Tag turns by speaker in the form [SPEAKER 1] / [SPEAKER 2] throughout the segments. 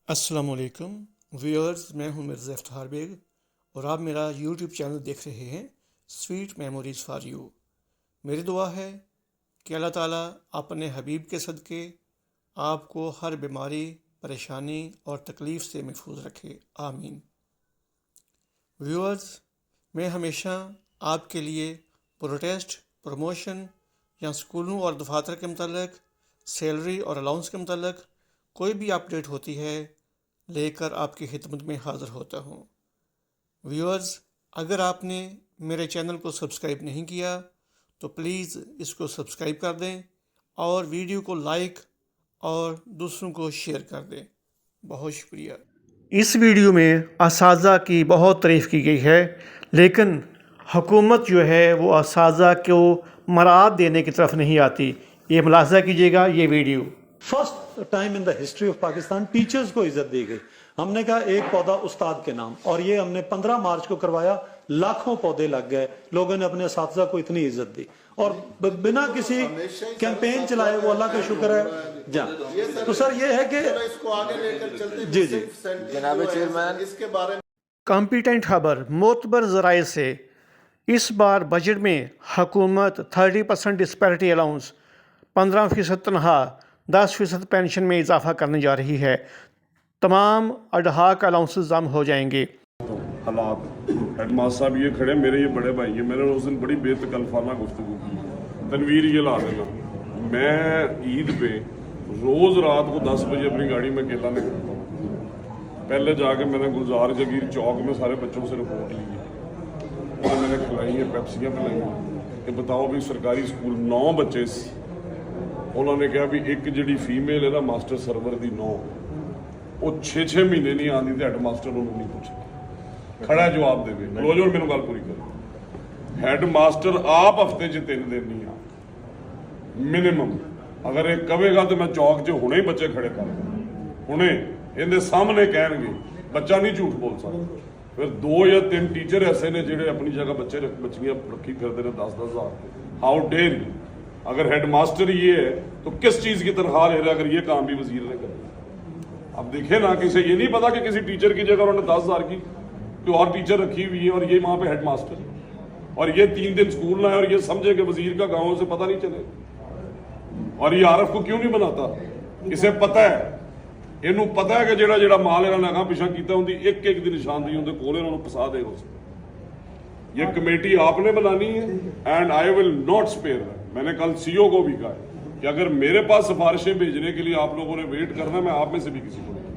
[SPEAKER 1] السلام علیکم ویورز، میں ہوں مرزا افتخار بیگ اور آپ میرا یوٹیوب چینل دیکھ رہے ہیں سویٹ میموریز فار یو۔ میری دعا ہے کہ اللہ تعالیٰ اپنے حبیب کے صدقے آپ کو ہر بیماری، پریشانی اور تکلیف سے محفوظ رکھے، آمین۔ ویورز، میں ہمیشہ آپ کے لیے پروٹیسٹ، پروموشن یا اسکولوں اور دفاتر کے متعلق، سیلری اور الاؤنس کے متعلق کوئی بھی اپڈیٹ ہوتی ہے لے کر آپ کی خدمت میں حاضر ہوتا ہوں۔ ویورز، اگر آپ نے میرے چینل کو سبسکرائب نہیں کیا تو پلیز اس کو سبسکرائب کر دیں اور ویڈیو کو لائک اور دوسروں کو شیئر کر دیں۔ بہت شکریہ۔ اس ویڈیو میں اساتذہ کی بہت تعریف کی گئی ہے، لیکن حکومت جو ہے وہ اساتذہ کو مراعات دینے کی طرف نہیں آتی۔ یہ ملاحظہ کیجیے گا یہ video.
[SPEAKER 2] First time in the history of Pakistan teachers کو عزت دی گئی۔ ہم نے کہا ایک پودا استاد کے نام، اور یہ ہم نے 15 مارچ کو کروایا، لاکھوں پودے لگ گئے، لوگوں نے اپنے اساتذہ کو اتنی عزت دی اور بنا کسی کیمپین چلائے، وہ اللہ کا شکر ہے۔ تو سر یہ ہے کہ جی
[SPEAKER 3] جناب چیئرمین، اس کے بارے میں
[SPEAKER 1] کمپیٹنٹ خبر معتبر ذرائع سے اس بار بجٹ میں حکومت 30% ڈسپیرٹی الاؤنس، 15% تنخواہ، 10% پینشن میں اضافہ کرنے جا رہی ہے۔ تمام اڈہاک الاؤنسز ضم ہو جائیں گے۔
[SPEAKER 4] حالات ہیڈ ماسٹر صاحب یہ کھڑے، میرے یہ بڑے بھائی ہیں، میں نے اس دن بڑی بے تکلفانہ گفتگو کی۔ تنویر یہ لا دینا، میں عید پہ روز رات کو 10 بجے اپنی گاڑی میں اکیلا نکلتا ہوں۔ پہلے جا کے میں نے گلزار جگیر چوک میں سارے بچوں سے رپورٹ لی ہے، انہوں نے کھلائی ہیں، پیپسیاں پلائی ہیں کہ بتاؤ بھی سرکاری اسکول 9 بچے سی، انہوں نے کہا بھی ایک جڑی فیمیل ہے نا ماسٹر سرور دی 9، وہ 6 مہینے نہیں آتی تو ہیڈ ماسٹر انہوں نہیں پوچھے، کھڑا جواب دے گے کلوجر میرے گل پوری کر۔ ہیڈ ماسٹر آپ ہفتے 3 دن نہیں آ منیمم، اگر ایک کہے گا تو میں چوک 'چ ہنے ہی بچے کھڑے کر دوں، ہنے اندر سامنے کہن گے، بچہ نہیں جھوٹ بول سکتا۔ پھر 2 یا 3 ٹیچر ایسے نے جڑے اپنی جگہ بچیاں رکھی پھرتے ہیں 10-10 ہزار، ہاؤ ڈیئر یو۔ اگر ہیڈ ماسٹر یہ ہے تو کس چیز کی تنخواہ لے رہا ہے اگر یہ کام بھی وزیر نے کرنا؟ اب دیکھیں نا، کسی یہ نہیں پتا کہ کسی ٹیچر کی جگہ انہوں نے 10,000 کی کوئی اور ٹیچر رکھی ہوئی ہے اور یہ وہاں پہ ہیڈ ماسٹر، اور یہ 3 دن سکول نہ ہے اور یہ سمجھے کہ وزیر کا گاؤں سے پتہ نہیں چلے، اور یہ عارف کو کیوں نہیں بناتا؟ اسے پتہ ہے، انہوں پتہ ہے کہ جڑا مال انہوں نے اگاں پیچھا کیتا ہوں ایک دی نشاندہی ہوں کولے انہوں نے پسا دے گا۔ یہ کمیٹی آپ نے بنانی ہے and I will not spare. میں نے کل سی او کو بھی کہا ہے کہ اگر میرے پاس سفارشیں بھیجنے کے لیے آپ لوگوں نے ویٹ کرنا ہے، میں آپ میں سے بھی کسی کو نہیں۔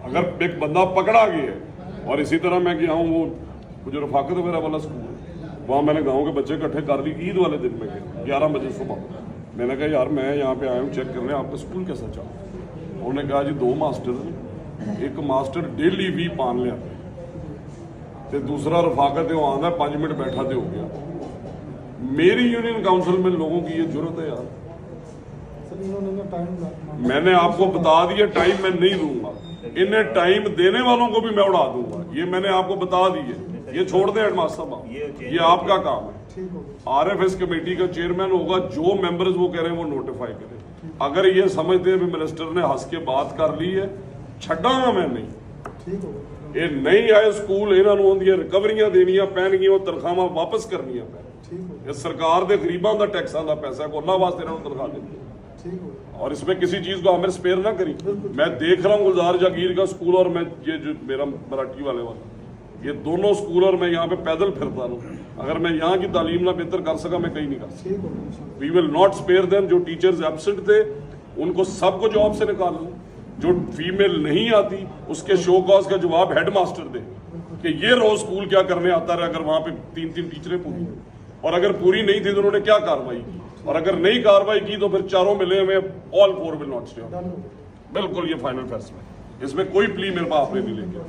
[SPEAKER 4] اگر ایک بندہ پکڑا گیا ہے، اور اسی طرح میں گیا ہوں وہ جو رفاقت وغیرہ والا اسکول، وہاں میں نے گاؤں کے بچے اکٹھے کر لی، عید والے دن میں گیا 11 بجے صبح، میں نے کہا یار میں یہاں پہ آیا ہوں چیک کرنے آپ کا اسکول کیسا چل رہا ہے۔ انہوں نے کہا جی 2 ماسٹر، ایک ماسٹر ڈیلی بھی پان لیا تے دوسرا رفاقت ہے وہ آندا 5 منٹ بیٹھا تے ہو گیا۔ میری یونین کاؤنسل میں لوگوں کی یہ جرت ہے یار، میں نے آپ کو بتا دیا ٹائم میں نہیں دوں گا، انہیں ٹائم دینے والوں کو بھی میں اڑا دوں گا، یہ میں نے آپ کو بتا دیے۔ یہ چھوڑ دیں ہیڈ ماسٹر صاحب، یہ آپ کا کام ہے۔ آر ایف ایس کمیٹی کا چیئرمین ہوگا، جو ممبرز وہ کہہ رہے ہیں وہ نوٹیفائی کریں۔ اگر یہ سمجھتے ہیں بھی منسٹر نے ہنس کے بات کر لی ہے، چھڈا گا میں نہیں۔ یہ نہیں آئے سکول، انہوں نے ریکوریاں دینیاں پین گیا، تنخواہ واپس کرنیاں پین۔ یہ سرکار دے غریباں دا ٹیکساں دا پیسہ کو اللہ واسطے انہوں نے تنخواہ دینی، اور اس میں کسی چیز کو ہمیں سپیئر نہ کری۔ میں دیکھ رہا ہوں گلزار جاگیر کا سکول اور میں یہ جو میرا مراٹھی والے والا، یہ دونوں سکول، اور میں یہاں پہ پیدل پھرتا ہوں، اگر میں یہاں کی تعلیم نہ بہتر کر سکا میں کہیں نہیں کر سکتا۔ وی ول ناٹ سپیئر دیم۔ جو ٹیچرز ایبسنٹ تھے ان کو سب کو جاب سے نکال لوں، جو فیمیل نہیں آتی اس کے شو کاز کا جواب ہیڈ ماسٹر دے کہ یہ روز سکول کیا کرنے آتا رہا، اگر وہاں پہ 3 ٹیچریں پوری ہیں، اور اگر پوری نہیں تھی تو انہوں نے کیا کاروائی کی، اور اگر نہیں کاروائی کی تو پھر 4 ملے ہوئے all 4 will not stay۔ بالکل یہ فائنل فیصلہ ہے، اس میں کوئی پلی میرے پاس آپ نے نہیں لے کے۔